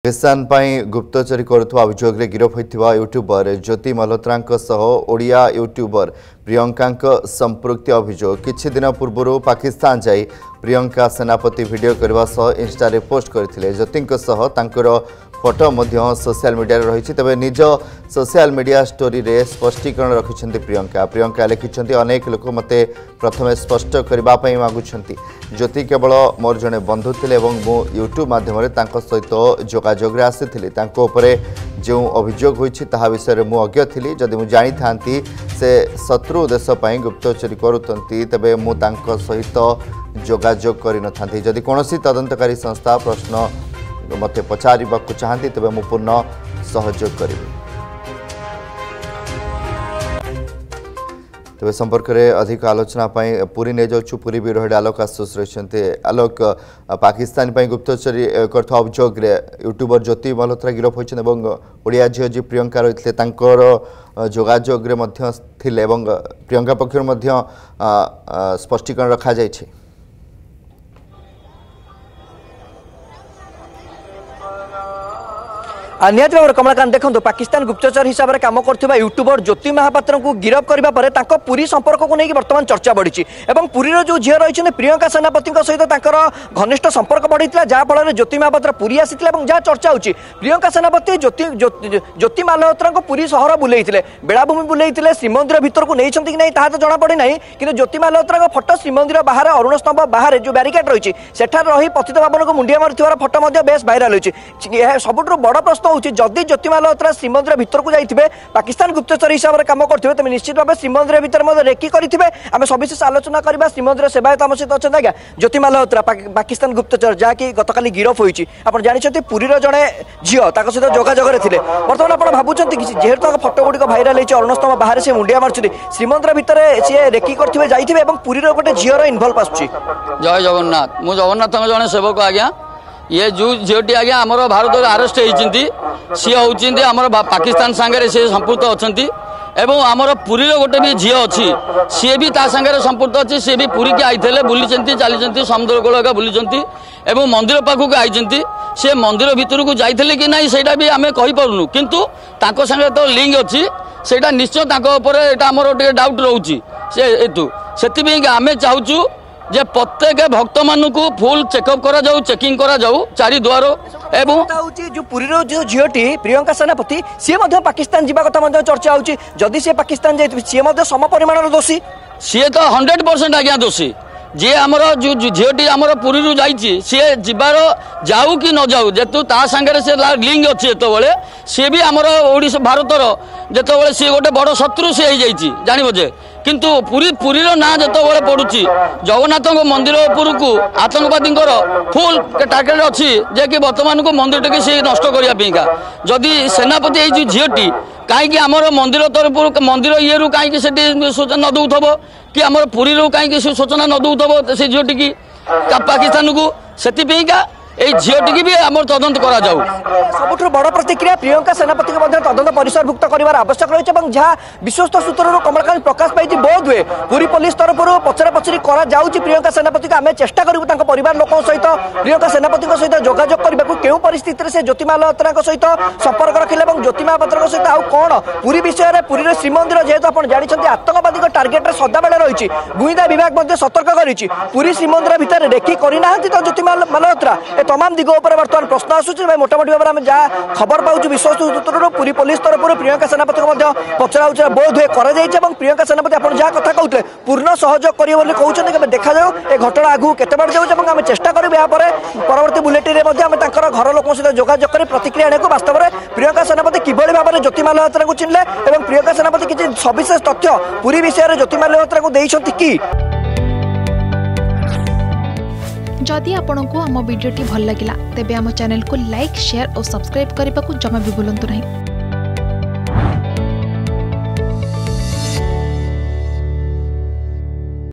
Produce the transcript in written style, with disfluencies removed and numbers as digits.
पाकिस्तान गुप्तचरी करुवा अभियोग गिरफ होता यूट्यूबर ज्योति मल्होत्रा सह ओडिया यूट्यूबर प्रियंका संपृक्ति अभियोग किछि दिन पूर्व पाकिस्तान जाई प्रियंका सेनापति वीडियो करने सह इंस्टा पोस्ट करथिले। ज्योति फोटो सोशल मीडिया रही तेज निज सोशल मीडिया स्टोरी रे स्पष्टीकरण रखिंट प्रियंका लिखिं अनेक लोक मत प्रथम स्पष्ट करने मागुंट ज्योति केवल मोर जड़े बंधु थे मु यूट्यूब मध्यम सहित जोगाजोग आसी जो अभियोग होती विषय में अज्ञ थी जदि मुझे जानी था से शत्रु देशपाई गुप्तचरी करुँच तेरे मुझे सहित जोगाजोग कर जदि कौन तदंतकारी संस्था प्रश्न मत पचार चाहती तेज मु पूर्ण सहयोग करी। तेज संपर्क में अधिक आलोचना पूरी नहीं जाऊँ पूरी ब्यूरो हेड आलोक आशुष रही। आलोक पाकिस्तान गुप्तचरी कर अभियोग यूट्यूबर ज्योति मल्होत्रा गिरफ होती ओडिया झील जी प्रियंका रही जोगाजोग प्रियंका पक्षर स्पष्टीकरण रखा जाए। निहत भाव कमलाकांत देखो पाकिस्तान गुप्तचर हिसाब से कम कर यूट्यूबर ज्योति महापात्र को गिरफ करने पूरी संपर्क को लेकिन बर्तमान चर्चा बढ़ी और पुरी जो झील रही प्रियंका सेनापति सहित घनिष्ठ संपर्क बढ़ी जहाँफल ज्योति महापात्र पुरी आसी जहाँ चर्चा होती प्रियंका सेनापति ज्योति मल्होत्रा को पुरी सहर बुले बेलाभूमि बुले श्रीमंदिर भितर को नहीं कि नहीं तो जना पड़ी ना कि ज्योति मल्होत्रा फोटो श्रीमंदिर बाहर अरुण स्तंभ बाहर जो बैरिकेड रही रही पतित पावन को मुंडिया मार फोटो बेस भाइराल होती सबुठ बड़ प्रश्न जदि ज्योति मल्होत्रा श्रीमंदिर भितर को जाइए पाकिस्तान गुप्तचर हिसाब से कम करते तेज निश्चित भाव श्रीमंदिर भितर रेकी करेंगे आम सविशेष आलोचना करवा श्रीमंदिर सेवायत आम सहित अच्छा आज्ञा ज्योति मल्होत्रा पाकिस्तान गुप्तचर जहाँकि गतकाली गिरफ होती आप जानते पुरीर जड़े झील सहित जोगाजोग थे बर्तमान आप भावुं जेहेतु फोटो गुड़िक भाइराल होती अरुण स्तंभ बाहर से मुंडिया मार्च श्रीमंदिर भितर सी रेकी करते जाइए पुरीर गोटे झील इनवल्व आस जय जगन्नाथ मु जगन्नाथ जड़े सेवक आज्ञा ये जो झीलटी आज्ञा आम भारत अरेस्ट होती सी होती आम पाकिस्तान सांगे सी संपुक्त अच्छा एवं आमर पुरीर गोटे भी झील अच्छी सी भी सांगे संपुक्त अच्छी सी भी पुरी की आईते बुली चली समुद्र कूल बुली एवं मंदिर पाखक आई सी मंदिर भितर को जाइए कि ना से भी आम कहीपरूनु किंतु ताको संगे तो लिंक अच्छी से निश्चय आमर टे डाउट रोचे से आम चाहूँ जे प्रत्येक भक्त मान को फुल चेकअप करा जाऊ चेकिंग करा जाऊ चारि द्वार एवं जो पुरीर जो झीलटी प्रियंका सेनापति सी पाकिस्तान जावा कथा चर्चा होची जदि से पाकिस्तान जाइए सी सम परिमाण दोषी सी तो 100% आज्ञा दोषी जी आमर जो झीलटी आमर पुरी रू जाइए सी जीवार जाऊ कि न जाऊ जेतु ता संगे से लिंक अच्छी जो सी भी आमर ओडिशा भारतर जो सी गोटे बड़ शत्रु सी हो जान जे किंतु पुरीर ना जो पड़ुची जगन्नाथ मंदिर उपर को आतंकवादी फुल टार्गेट अच्छी जे कि बर्तमान को मंदिर टे सी नष्ट करने जदि सेनापति जो झीलटी कहीं आमर मंदिर तरफ मंदिर ये कहीं सूचना न दौथब कि आमर पुरी कहीं सूचना न दौथब से झीलटी की पाकिस्तान को से झीलटी भी आम तदंत करा जाऊ सबुठ बड़ प्रतिक्रिया प्रियंका सेनापति तदंत परिसरभुक्त कर आवश्यक रही जहाँ विश्वस्त सूत्र कमलकांत प्रकाश पाई बोध हुए पुरी पुलिस तरफ पचरा पचरी करा प्रियंका सेनापति को आम चेष्टा करूँ परिवार लोक सहित प्रियंका सेनापति सहित जोगाजोग करने को क्यों परिस्थिति से ज्योति मल्होत्रा सहित संपर्क रखिले ज्योति महापात्र सहित आउ कौन पुरी विषय में पुरी श्रीमंदिर जेहेतु आप जानते आतंकवादी टार्गेट सदाबेले रही गुइंदा विभाग सतर्क करी पुरी श्रीमंदिर भितर रेकी करना तो ज्योति मल्होत्रा तमाम दिग पर बर्तमान प्रश्न आसूँ मोटामोटी भाव में जहाँ खबर पाऊँ विश्वस्त सूत्र पूरी पुलिस तरफ प्रियंका सेनापति को पचरा उचरा बोध हुए कर प्रियंका सेनापति आप जहाँ कथा कहते पूर्ण सहयोग करेंगे कहते देखा जाऊ ये घटना आगू केते बार जाऊँ आम चेष्टा करूँ यहाँ परवर्ती बुलेटिन में घर लोगों सहित जोगाजोग कर प्रतिक्रिया आने को वास्तव में प्रियंका सेनापति किभली भाव में ज्योति मल्होत्रा को चिन्हले और प्रियंका सेनापति किसी सविशेष तथ्य पूरी विषय में ज्योति मल्होत्रा को देइछंती कि जदि आपंक आम भिडी भल लगा तेब आम चैनल को लाइक शेयर और सब्सक्राइब करने को जमा भी भूलु नहीं।